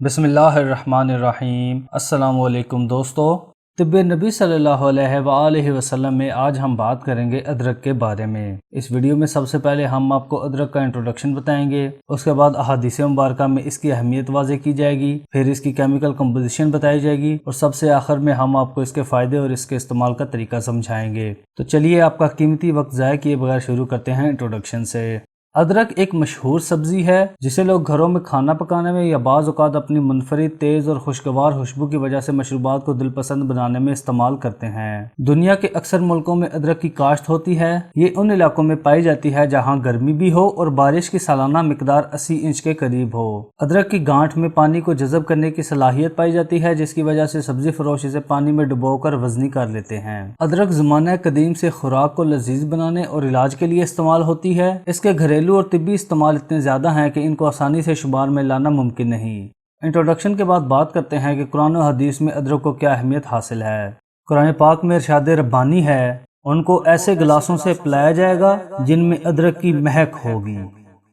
बिस्मिल्लाहिर्रहमानिर्रहीम। अस्सलाम वालेकुम दोस्तों, तिब्ब नबी सल्लल्लाहु अलैहि वसल्लम में आज हम बात करेंगे अदरक के बारे में। इस वीडियो में सबसे पहले हम आपको अदरक का इंट्रोडक्शन बताएंगे, उसके बाद अहादीस मुबारक में इसकी अहमियत वाज़ेह की जाएगी, फिर इसकी केमिकल कंपोजिशन बताई जाएगी और सबसे आखिर में हम आपको इसके फ़ायदे और इसके इस्तेमाल का तरीका समझाएंगे। तो चलिए आपका कीमती वक्त ज़ाया किए बगैर शुरू करते हैं इंट्रोडक्शन से। अदरक एक मशहूर सब्जी है जिसे लोग घरों में खाना पकाने में या बाज़ औक़ात अपनी मुनफरिद तेज़ और खुशगवार खुशबू की वजह से मशरूबात को दिलपसंद बनाने में इस्तेमाल करते हैं। दुनिया के अक्सर मुल्कों में अदरक की काश्त होती है। ये उन इलाकों में पाई जाती है जहाँ गर्मी भी हो और बारिश की सालाना मिकदार 80 इंच के करीब हो। अदरक की गांठ में पानी को जज़ब करने की सलाहियत पाई जाती है, जिसकी वजह से सब्जी फरोश इसे पानी में डुबोकर वज़नी कर लेते हैं। अदरक ज़माने कदीम से खुराक को लजीज बनाने और इलाज के लिए इस्तेमाल होती है। इसके घरेलू और तिब्बी इस्तेमाल इतने ज़्यादा हैं कि इनको आसानी से शुमार में लाना मुमकिन नहीं। इंट्रोडक्शन के बाद बात करते हैं कि कुरान और हदीस में अदरक को क्या अहमियत हासिल है। कुरान पाक में इरशाद रब्बानी है, उनको ऐसे गिलासों से पिलाया जाएगा जिनमें अदरक की महक होगी।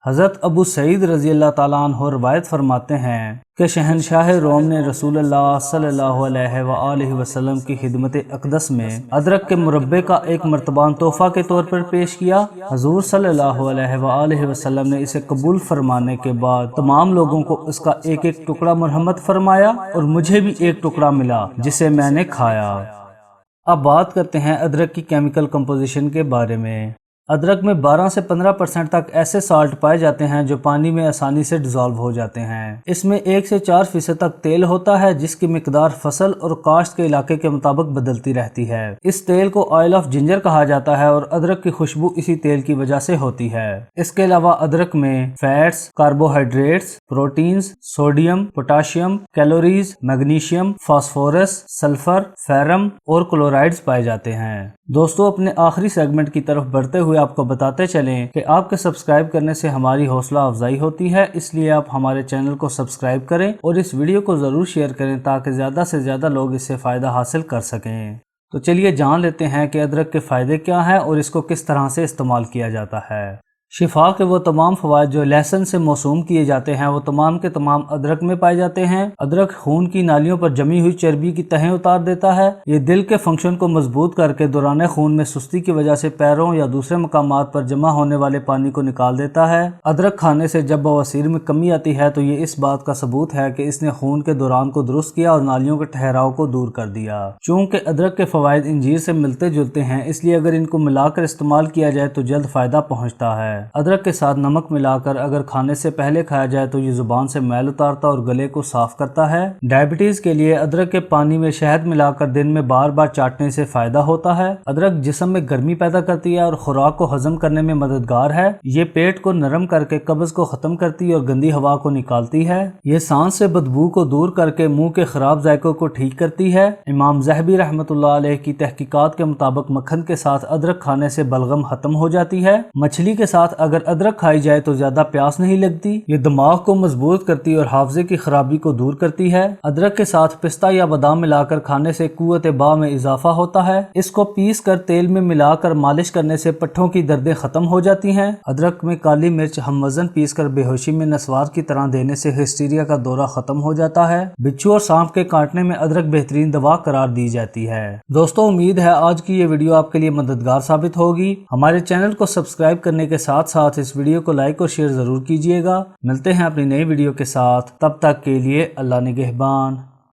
हज़रत अबू सईद रज़ी अल्लाह ताला अन्हु रवायत फरमाते हैं कि शहनशाह रोम ने रसूलुल्लाह सल्लल्लाहु अलैहि वसल्लम की खिदमत अक़दस में अदरक के मुरब्बे का एक मर्तबा तोहफ़ा के तौर पर पेश किया। हज़ूर सल्लल्लाहु अलैहि वसल्लम ने इसे कबूल फरमाने के बाद तमाम लोगों को इसका एक एक टुकड़ा मरहमत फरमाया और मुझे भी एक टुकड़ा मिला जिसे मैंने खाया। अब बात करते हैं अदरक की केमिकल कंपोजिशन के बारे में। अदरक में 12 से 15% तक ऐसे साल्ट पाए जाते हैं जो पानी में आसानी से डिज़ोल्व हो जाते हैं। इसमें 1 से 4% तक तेल होता है जिसकी मिकदार फसल और काश्त के इलाके के मुताबिक बदलती रहती है। इस तेल को ऑयल ऑफ जिंजर कहा जाता है और अदरक की खुशबू इसी तेल की वजह से होती है। इसके अलावा अदरक में fats, carbohydrates, proteins, sodium, potassium, calories, magnesium, phosphorus, sulphur, ferrum और क्लोराइड्स पाए जाते हैं। दोस्तों, अपने आखिरी सेगमेंट की तरफ बढ़ते हुए आपको बताते चलें कि आपके सब्सक्राइब करने से हमारी हौसला अफजाई होती है, इसलिए आप हमारे चैनल को सब्सक्राइब करें और इस वीडियो को ज़रूर शेयर करें ताकि ज़्यादा से ज़्यादा लोग इससे फ़ायदा हासिल कर सकें। तो चलिए जान लेते हैं कि अदरक के फ़ायदे क्या हैं और इसको किस तरह से इस्तेमाल किया जाता है। शिफा के वो तमाम फ़वाइद जो लहसुन से मौसूम किए जाते हैं वो तमाम के तमाम अदरक में पाए जाते हैं। अदरक खून की नालियों पर जमी हुई चर्बी की तहें उतार देता है। ये दिल के फंक्शन को मजबूत करके दौरान खून में सुस्ती की वजह से पैरों या दूसरे मकामात पर जमा होने वाले पानी को निकाल देता है। अदरक खाने से जब बवासीर में कमी आती है तो ये इस बात का सबूत है कि इसने खून के दौरान को दुरुस्त किया और नालियों के ठहराव को दूर कर दिया। चूँकि अदरक के फ़वाइद इंजीर से मिलते जुलते हैं, इसलिए अगर इनको मिलाकर इस्तेमाल किया जाए तो जल्द फ़ायदा पहुँचता है। अदरक के साथ नमक मिलाकर अगर खाने से पहले खाया जाए तो ये जुबान से मैल उतारता और गले को साफ करता है। डायबिटीज के लिए अदरक के पानी में शहद मिलाकर दिन में बार बार चाटने से फायदा होता है। अदरक जिस्म में गर्मी पैदा करती है और खुराक को हजम करने में मददगार है। ये पेट को नरम करके कब्ज को खत्म करती है और गंदी हवा को निकालती है। ये सांस से बदबू को दूर करके मुंह के खराब जायकों को ठीक करती है। इमाम ज़हबी रहमतुल्लाह अलैह की तहकीकात के मुताबिक मक्खन के साथ अदरक खाने से बलगम खत्म हो जाती है। मछली के साथ अगर अदरक खाई जाए तो ज्यादा प्यास नहीं लगती। ये दिमाग को मजबूत करती और हाफजे की खराबी को दूर करती है। अदरक के साथ पिस्ता या बादाम मिलाकर खाने से कुव्वत बा में इजाफा होता है। इसको पीस कर तेल में मिलाकर मालिश करने से पट्ठों की दर्दें खत्म हो जाती हैं। अदरक में काली मिर्च हम वजन पीस कर बेहोशी में नस्वार की तरह देने से हिस्टीरिया का दौरा खत्म हो जाता है। बिच्छू और सांप के काटने में अदरक बेहतरीन दवा करार दी जाती है। दोस्तों, उम्मीद है आज की ये वीडियो आपके लिए मददगार साबित होगी। हमारे चैनल को सब्सक्राइब करने के साथ साथ इस वीडियो को लाइक और शेयर जरूर कीजिएगा। मिलते हैं अपनी नई वीडियो के साथ, तब तक के लिए अल्लाह निगहबान।